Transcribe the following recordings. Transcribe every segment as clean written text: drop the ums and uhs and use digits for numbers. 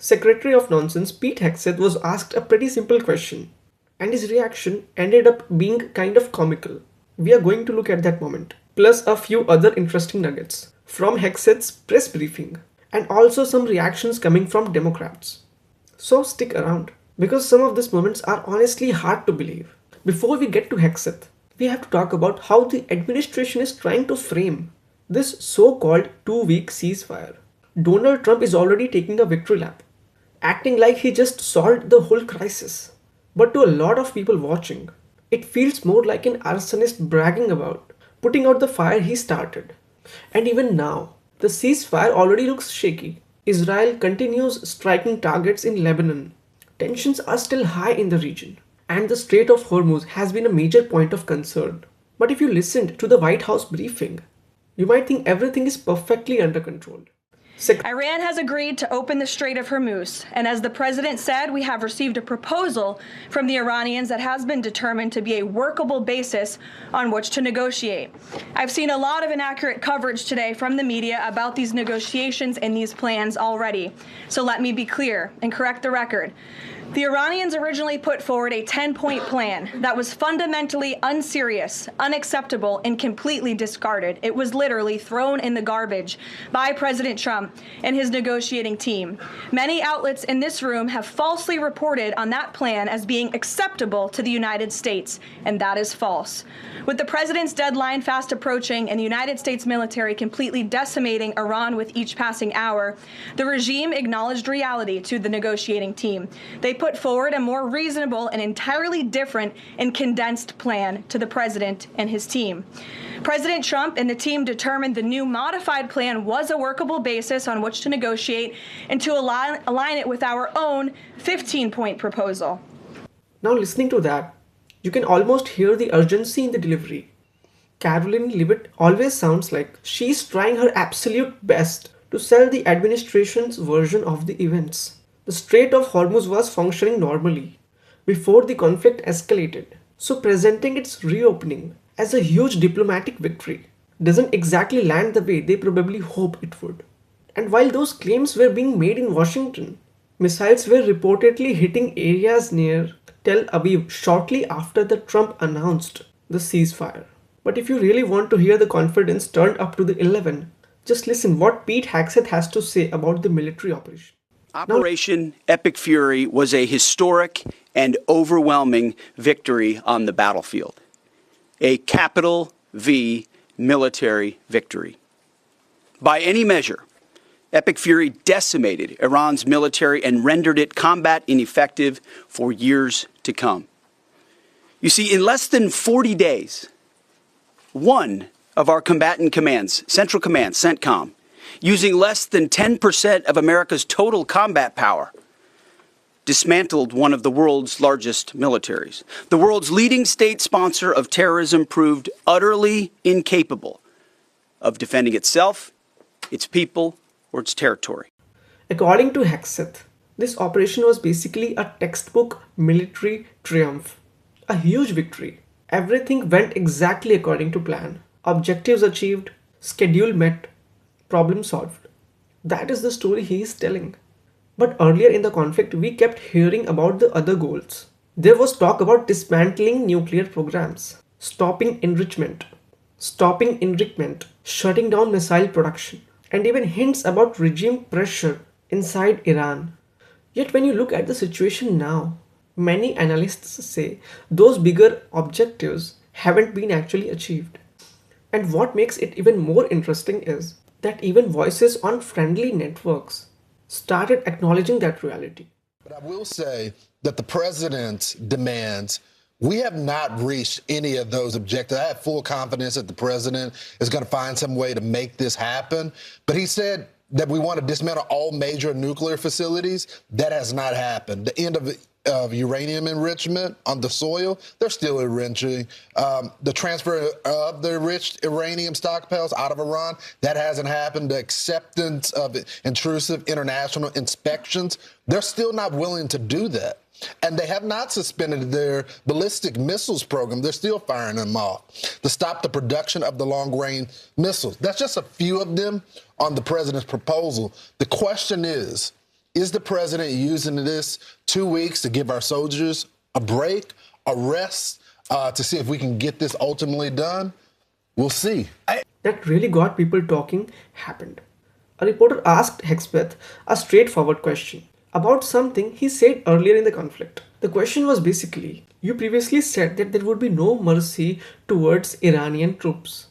Secretary of Nonsense Pete Hegseth was asked a pretty simple question, and his reaction ended up being kind of comical. We are going to look at that moment, plus a few other interesting nuggets from Hegseth's press briefing, and also some reactions coming from Democrats. So stick around, because some of these moments are honestly hard to believe. Before we get to Hegseth, we have to talk about how the administration is trying to frame this so-called 2-week ceasefire. Donald Trump is already taking a victory lap, acting like he just solved the whole crisis. But to a lot of people watching, it feels more like an arsonist bragging about putting out the fire he started. And even now, the ceasefire already looks shaky. Israel continues striking targets in Lebanon. Tensions are still high in the region, and the Strait of Hormuz has been a major point of concern. But if you listened to the White House briefing, you might think everything is perfectly under control. Iran has agreed to open the Strait of Hormuz, and as the president said, we have received a proposal from the Iranians that has been determined to be a workable basis on which to negotiate. I've seen a lot of inaccurate coverage today from the media about these negotiations and these plans already. So let me be clear and correct the record. The Iranians originally put forward a 10-point plan that was fundamentally unserious, unacceptable, and completely discarded. It was literally thrown in the garbage by President Trump and his negotiating team. Many outlets in this room have falsely reported on that plan as being acceptable to the United States, and that is false. With the president's deadline fast approaching and the United States military completely decimating Iran with each passing hour, the regime acknowledged reality to the negotiating team. They put forward a more reasonable and entirely different and condensed plan to the president and his team. President Trump and the team determined the new modified plan was a workable basis on which to negotiate and to align it with our own 15-point proposal. Now, listening to that, you can almost hear the urgency in the delivery. Karoline Leavitt always sounds like she's trying her absolute best to sell the administration's version of the events. The Strait of Hormuz was functioning normally before the conflict escalated, so presenting its reopening as a huge diplomatic victory doesn't exactly land the way they probably hope it would. And while those claims were being made in Washington, missiles were reportedly hitting areas near Tel Aviv shortly after the Trump announced the ceasefire. But if you really want to hear the confidence turned up to the 11, just listen what Pete Hegseth has to say about the military operation. Operation Epic Fury was a historic and overwhelming victory on the battlefield. A capital V military victory. By any measure, Epic Fury decimated Iran's military and rendered it combat ineffective for years to come. You see, in less than 40 days, one of our combatant commands, Central Command, CENTCOM, using less than 10% of America's total combat power, dismantled one of the world's largest militaries. The world's leading state sponsor of terrorism proved utterly incapable of defending itself, its people, or its territory. According to Hegseth, this operation was basically a textbook military triumph. A huge victory. Everything went exactly according to plan. Objectives achieved, schedule met, problem solved. That is the story he is telling. But earlier in the conflict, we kept hearing about the other goals. There was talk about dismantling nuclear programs, stopping enrichment, shutting down missile production, and even hints about regime pressure inside Iran. Yet when you look at the situation now, many analysts say those bigger objectives haven't been actually achieved. And what makes it even more interesting is that even voices on friendly networks started acknowledging that reality. But I will say that the president's demands, we have not reached any of those objectives. I have full confidence that the president is going to find some way to make this happen. But he said that we want to dismantle all major nuclear facilities. That has not happened. The end of uranium enrichment on the soil, they're still enriching. The transfer of the enriched uranium stockpiles out of Iran, that hasn't happened. The acceptance of intrusive international inspections, they're still not willing to do that. And they have not suspended their ballistic missiles program. They're still firing them off to stop the production of the long-range missiles. That's just a few of them on the president's proposal. The question is, Is the president using this 2 weeks to give our soldiers a break, a rest, to see if we can get this ultimately done? We'll see. That really got people talking happened. A reporter asked Hegseth a straightforward question about something he said earlier in the conflict. The question was basically, you previously said that there would be no mercy towards Iranian troops.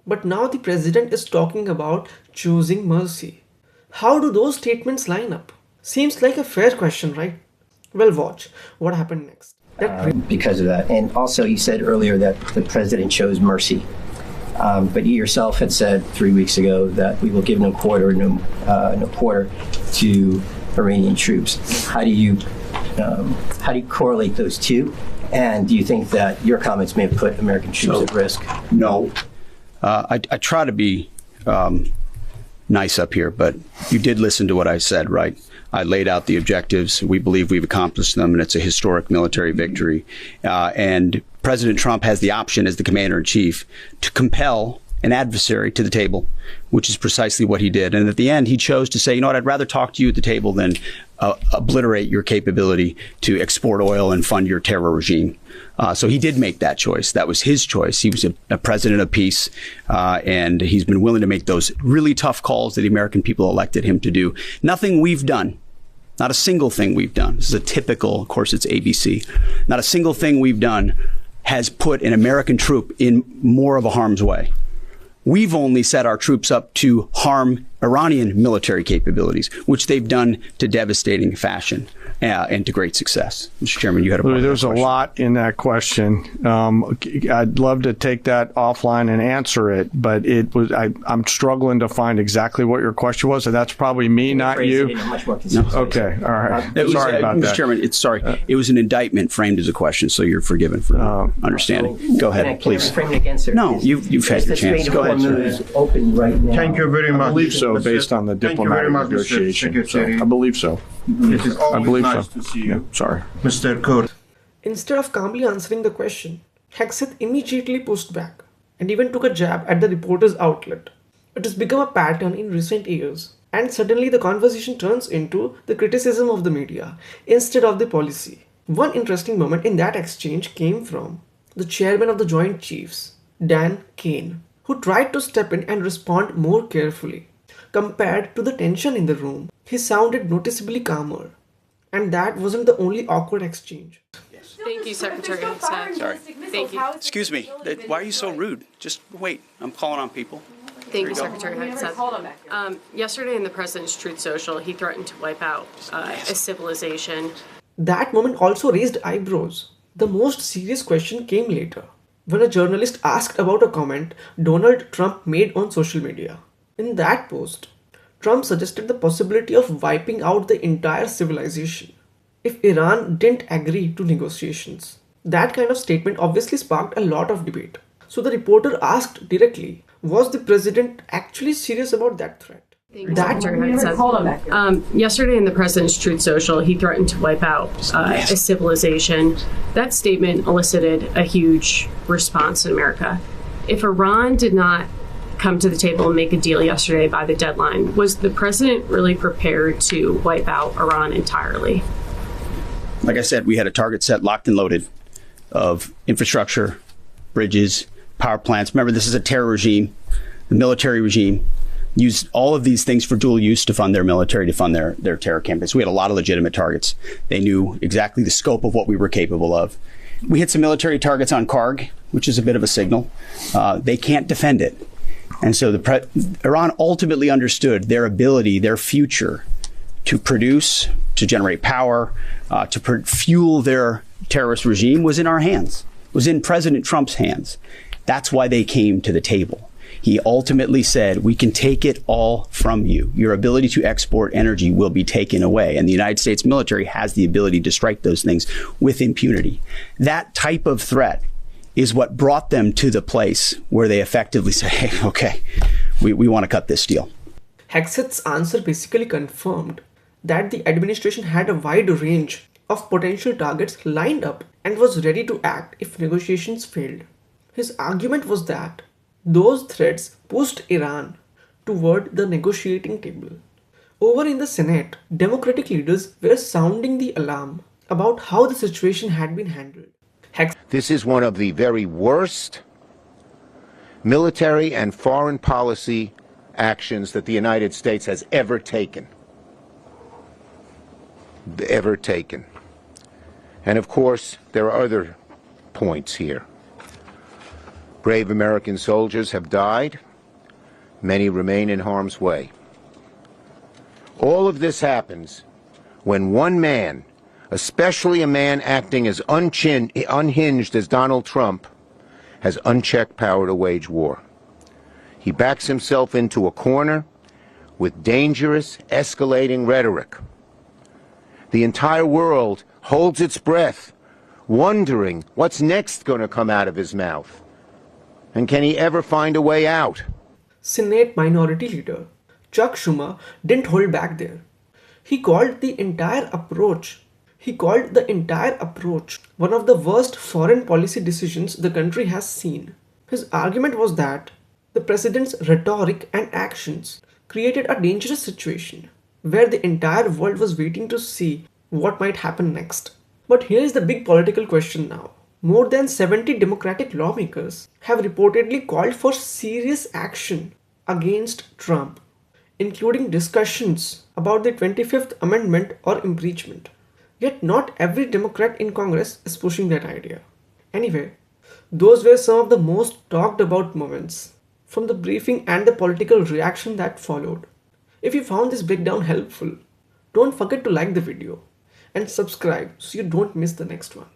But now the president is talking about choosing mercy. How do those statements line up? Seems like a fair question, right? Well, watch what happened next. Because of that. And also, you said earlier that the president chose mercy. But you yourself had said 3 weeks ago that we will give no quarter to Iranian troops. How do you correlate those two? And do you think that your comments may have put American troops at risk? No. I try to be nice up here, but you did listen to what I said, right? I laid out the objectives. We believe we've accomplished them, and it's a historic military victory. And President Trump has the option as the commander-in-chief to compel an adversary to the table, which is precisely what he did. And at the end, he chose to say, you know what, I'd rather talk to you at the table than obliterate your capability to export oil and fund your terror regime. So he did make that choice. That was his choice. He was a president of peace, and he's been willing to make those really tough calls that the American people elected him to do. Nothing we've done, not a single thing we've done. This is a typical, of course, it's ABC. Not a single thing we've done has put an American troop in more of a harm's way. We've only set our troops up to harm Iranian military capabilities, which they've done to devastating fashion and to great success. Mr. Chairman, you had a point. There's a lot in that question. I'd love to take that offline and answer it, but I'm struggling to find exactly what your question was, and that's probably me, not you. Okay, all right. Sorry about that. Mr. Chairman, it was an indictment framed as a question, so you're forgiven for understanding. Go ahead, please. No, you've had your chance. Go ahead, sir. Open right now. Thank you very much. I believe so, based on the diplomatic negotiation. So I believe so. It is I believe nice so. to see you. Yeah, sorry. Mr. Kur. Instead of calmly answering the question, Hegseth immediately pushed back and even took a jab at the reporter's outlet. It has become a pattern in recent years, and suddenly the conversation turns into the criticism of the media instead of the policy. One interesting moment in that exchange came from the chairman of the Joint Chiefs, Dan Kane, who tried to step in and respond more carefully. Compared to the tension in the room, he sounded noticeably calmer. And that wasn't the only awkward exchange. Thank you, Secretary Hegseth. Sorry. Thank you. Excuse me. Why are you so rude? Just wait. I'm calling on people. Thank you, Secretary Hegseth. Yesterday in the President's Truth Social, he threatened to wipe out a civilization. That moment also raised eyebrows. The most serious question came later, when a journalist asked about a comment Donald Trump made on social media. In that post, Trump suggested the possibility of wiping out the entire civilization if Iran didn't agree to negotiations. That kind of statement obviously sparked a lot of debate. So the reporter asked directly, was the president actually serious about that threat? Yesterday in the President's Truth Social, he threatened to wipe out a civilization. That statement elicited a huge response in America. If Iran did not come to the table and make a deal yesterday by the deadline, was the president really prepared to wipe out Iran entirely? Like I said, we had a target set, locked and loaded, of infrastructure, bridges, power plants. Remember, this is a terror regime, the military regime. Used all of these things for dual use to fund their military, to fund their terror campaigns. We had a lot of legitimate targets. They knew exactly the scope of what we were capable of. We hit some military targets on Karg, which is a bit of a signal. They can't defend it. And so Iran ultimately understood their ability, their future, to produce, to generate power, to fuel their terrorist regime was in our hands, was in President Trump's hands. That's why they came to the table. He ultimately said, we can take it all from you. Your ability to export energy will be taken away. And the United States military has the ability to strike those things with impunity. That type of threat is what brought them to the place where they effectively say, hey, okay, we want to cut this deal. Hegseth's answer basically confirmed that the administration had a wide range of potential targets lined up and was ready to act if negotiations failed. His argument was that those threats pushed Iran toward the negotiating table. Over in the Senate, Democratic leaders were sounding the alarm about how the situation had been handled. This is one of the very worst military and foreign policy actions that the United States has ever taken. And of course, there are other points here. Brave American soldiers have died. Many remain in harm's way. All of this happens when one man, especially a man acting as unhinged as Donald Trump, has unchecked power to wage war. He backs himself into a corner with dangerous, escalating rhetoric. The entire world holds its breath, wondering what's next going to come out of his mouth. And can he ever find a way out? Senate Minority Leader Chuck Schumer didn't hold back there. He called the entire approach one of the worst foreign policy decisions the country has seen. His argument was that the president's rhetoric and actions created a dangerous situation where the entire world was waiting to see what might happen next. But here is the big political question now. More than 70 Democratic lawmakers have reportedly called for serious action against Trump, including discussions about the 25th Amendment or impeachment. Yet not every Democrat in Congress is pushing that idea. Anyway, those were some of the most talked about moments from the briefing and the political reaction that followed. If you found this breakdown helpful, don't forget to like the video and subscribe so you don't miss the next one.